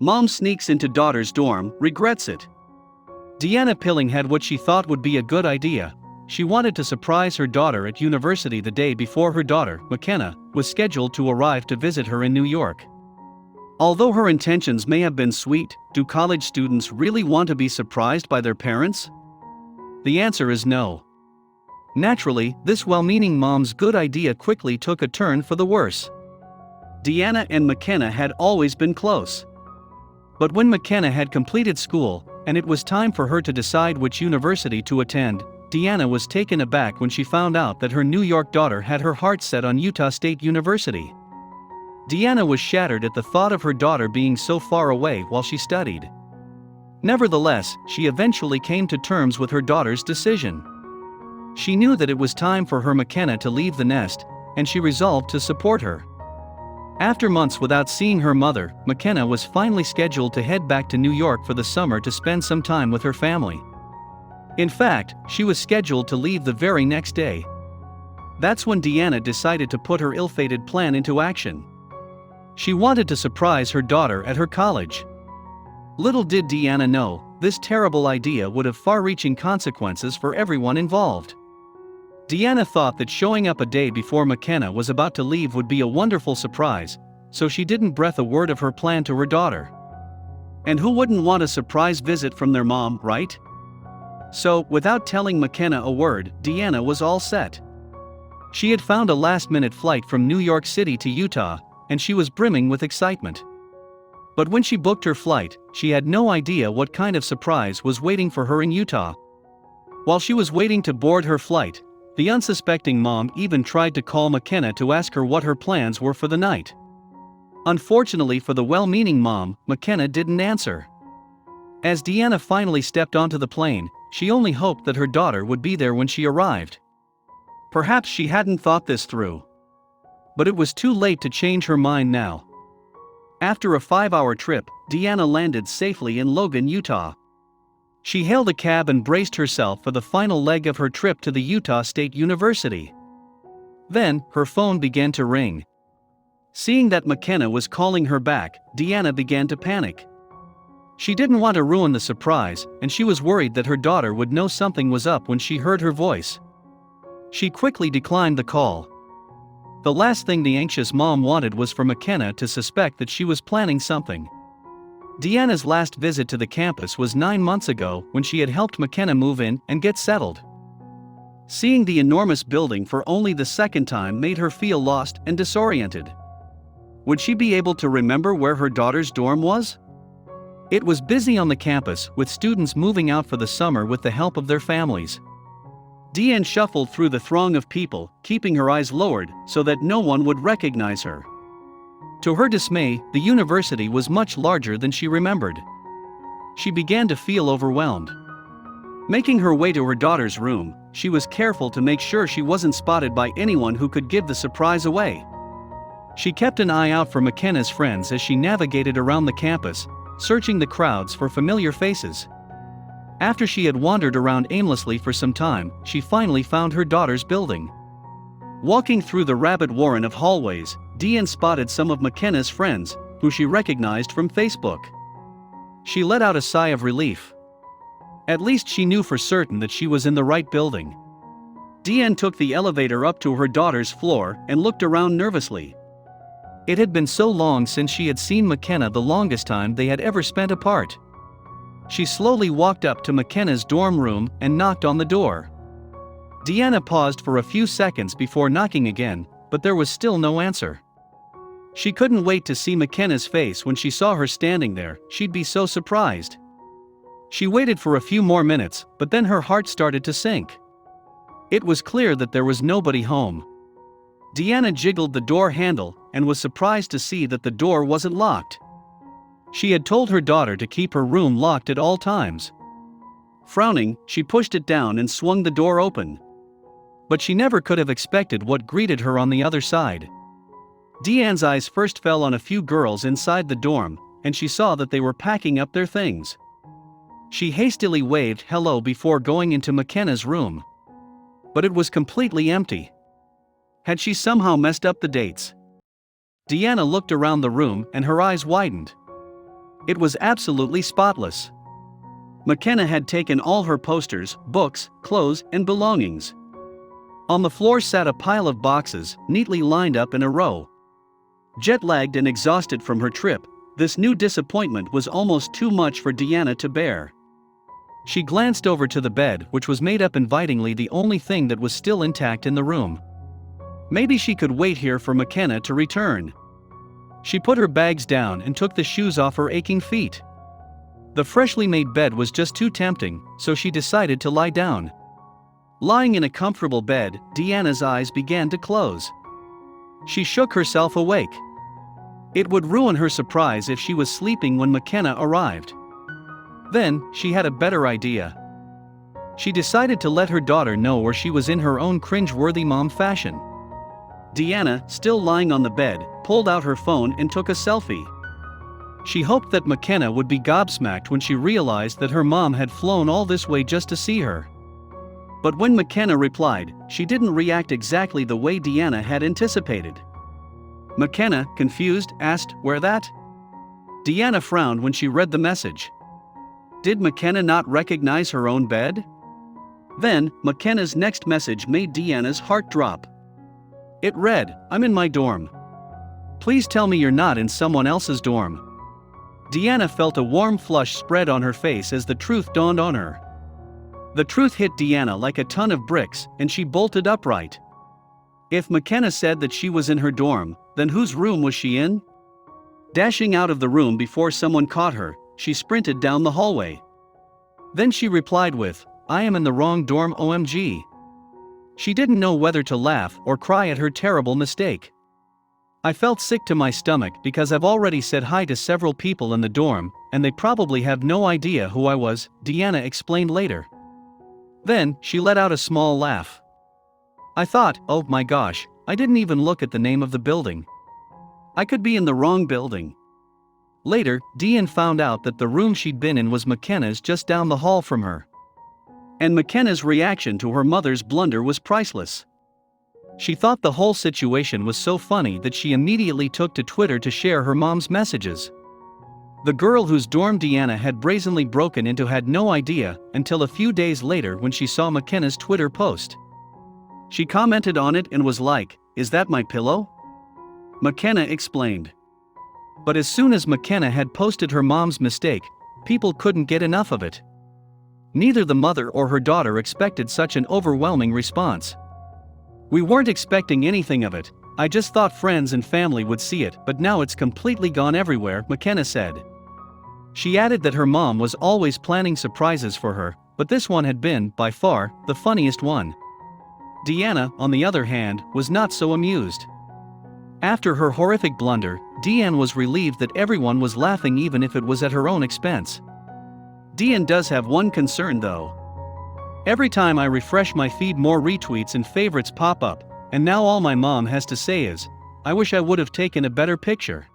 Mom sneaks into daughter's dorm, regrets it. Deanna Pilling had what she thought would be a good idea. She wanted to surprise her daughter at university the day before her daughter, McKenna, was scheduled to arrive to visit her in New York. Although her intentions may have been sweet, do college students really want to be surprised by their parents? The answer is no. Naturally, this well-meaning mom's good idea quickly took a turn for the worse. Deanna and McKenna had always been close. But when McKenna had completed school, and it was time for her to decide which university to attend, Deanna was taken aback when she found out that her New York daughter had her heart set on Utah State University. Deanna was shattered at the thought of her daughter being so far away while she studied. Nevertheless, she eventually came to terms with her daughter's decision. She knew that it was time for her McKenna to leave the nest, and she resolved to support her. After months without seeing her mother, McKenna was finally scheduled to head back to New York for the summer to spend some time with her family. In fact, she was scheduled to leave the very next day. That's when Deanna decided to put her ill-fated plan into action. She wanted to surprise her daughter at her college. Little did Deanna know, this terrible idea would have far-reaching consequences for everyone involved. Deanna thought that showing up a day before McKenna was about to leave would be a wonderful surprise, so she didn't breath a word of her plan to her daughter. And who wouldn't want a surprise visit from their mom, right? So, without telling McKenna a word, Deanna was all set. She had found a last-minute flight from New York City to Utah, and she was brimming with excitement. But when she booked her flight, she had no idea what kind of surprise was waiting for her in Utah. While she was waiting to board her flight, the unsuspecting mom even tried to call McKenna to ask her what her plans were for the night. Unfortunately for the well-meaning mom, McKenna didn't answer. As Deanna finally stepped onto the plane, she only hoped that her daughter would be there when she arrived. Perhaps she hadn't thought this through. But it was too late to change her mind now. After a 5-hour trip, Deanna landed safely in Logan, Utah. She hailed a cab and braced herself for the final leg of her trip to the Utah State University. Then, her phone began to ring. Seeing that McKenna was calling her back, Deanna began to panic. She didn't want to ruin the surprise, and she was worried that her daughter would know something was up when she heard her voice. She quickly declined the call. The last thing the anxious mom wanted was for McKenna to suspect that she was planning something. Deanna's last visit to the campus was 9 months ago when she had helped McKenna move in and get settled. Seeing the enormous building for only the second time made her feel lost and disoriented. Would she be able to remember where her daughter's dorm was? It was busy on the campus, with students moving out for the summer with the help of their families. Deanna shuffled through the throng of people, keeping her eyes lowered so that no one would recognize her. To her dismay, the university was much larger than she remembered. She began to feel overwhelmed. Making her way to her daughter's room, she was careful to make sure she wasn't spotted by anyone who could give the surprise away. She kept an eye out for McKenna's friends as she navigated around the campus, searching the crowds for familiar faces. After she had wandered around aimlessly for some time, she finally found her daughter's building. Walking through the rabbit warren of hallways, Deanna spotted some of McKenna's friends, who she recognized from Facebook. She let out a sigh of relief. At least she knew for certain that she was in the right building. Deanna took the elevator up to her daughter's floor and looked around nervously. It had been so long since she had seen McKenna, the longest time they had ever spent apart. She slowly walked up to McKenna's dorm room and knocked on the door. Deanna paused for a few seconds before knocking again, but there was still no answer. She couldn't wait to see McKenna's face when she saw her standing there. She'd be so surprised. She waited for a few more minutes, but then her heart started to sink. It was clear that there was nobody home. Deanna jiggled the door handle and was surprised to see that the door wasn't locked. She had told her daughter to keep her room locked at all times. Frowning, she pushed it down and swung the door open. But she never could have expected what greeted her on the other side. Deanna's eyes first fell on a few girls inside the dorm, and she saw that they were packing up their things. She hastily waved hello before going into McKenna's room. But it was completely empty. Had she somehow messed up the dates? Deanna looked around the room and her eyes widened. It was absolutely spotless. McKenna had taken all her posters, books, clothes, and belongings. On the floor sat a pile of boxes, neatly lined up in a row. Jet-lagged and exhausted from her trip, this new disappointment was almost too much for Deanna to bear. She glanced over to the bed, which was made up invitingly, the only thing that was still intact in the room. Maybe she could wait here for McKenna to return. She put her bags down and took the shoes off her aching feet. The freshly made bed was just too tempting, so she decided to lie down. Lying in a comfortable bed, Deanna's eyes began to close. She shook herself awake. It would ruin her surprise if she was sleeping when McKenna arrived. Then, she had a better idea. She decided to let her daughter know where she was in her own cringe-worthy mom fashion. Deanna, still lying on the bed, pulled out her phone and took a selfie. She hoped that McKenna would be gobsmacked when she realized that her mom had flown all this way just to see her. But when McKenna replied, she didn't react exactly the way Deanna had anticipated. McKenna, confused, asked, "Where that?" Deanna frowned when she read the message. Did McKenna not recognize her own bed? Then, McKenna's next message made Deanna's heart drop. It read, "I'm in my dorm. Please tell me you're not in someone else's dorm." Deanna felt a warm flush spread on her face as the truth dawned on her. The truth hit Deanna like a ton of bricks, and she bolted upright. If McKenna said that she was in her dorm, then whose room was she in? Dashing out of the room before someone caught her, she sprinted down the hallway. Then she replied with, "I am in the wrong dorm, OMG." She didn't know whether to laugh or cry at her terrible mistake. "I felt sick to my stomach because I've already said hi to several people in the dorm, and they probably have no idea who I was," Deanna explained later. Then, she let out a small laugh. "I thought, oh my gosh, I didn't even look at the name of the building. I could be in the wrong building." Later, Deanna found out that the room she'd been in was McKenna's just down the hall from her. And McKenna's reaction to her mother's blunder was priceless. She thought the whole situation was so funny that she immediately took to Twitter to share her mom's messages. The girl whose dorm Deanna had brazenly broken into had no idea until a few days later when she saw McKenna's Twitter post. She commented on it and was like, "Is that my pillow?" McKenna explained. But as soon as McKenna had posted her mom's mistake, people couldn't get enough of it. Neither the mother or her daughter expected such an overwhelming response. "We weren't expecting anything of it. I just thought friends and family would see it, but now it's completely gone everywhere," McKenna said. She added that her mom was always planning surprises for her, but this one had been, by far, the funniest one. Deanna, on the other hand, was not so amused. After her horrific blunder, Deanna was relieved that everyone was laughing even if it was at her own expense. Deanna does have one concern though. Every time I refresh my feed, more retweets and favorites pop up, and now all my mom has to say is, "I wish I would have taken a better picture."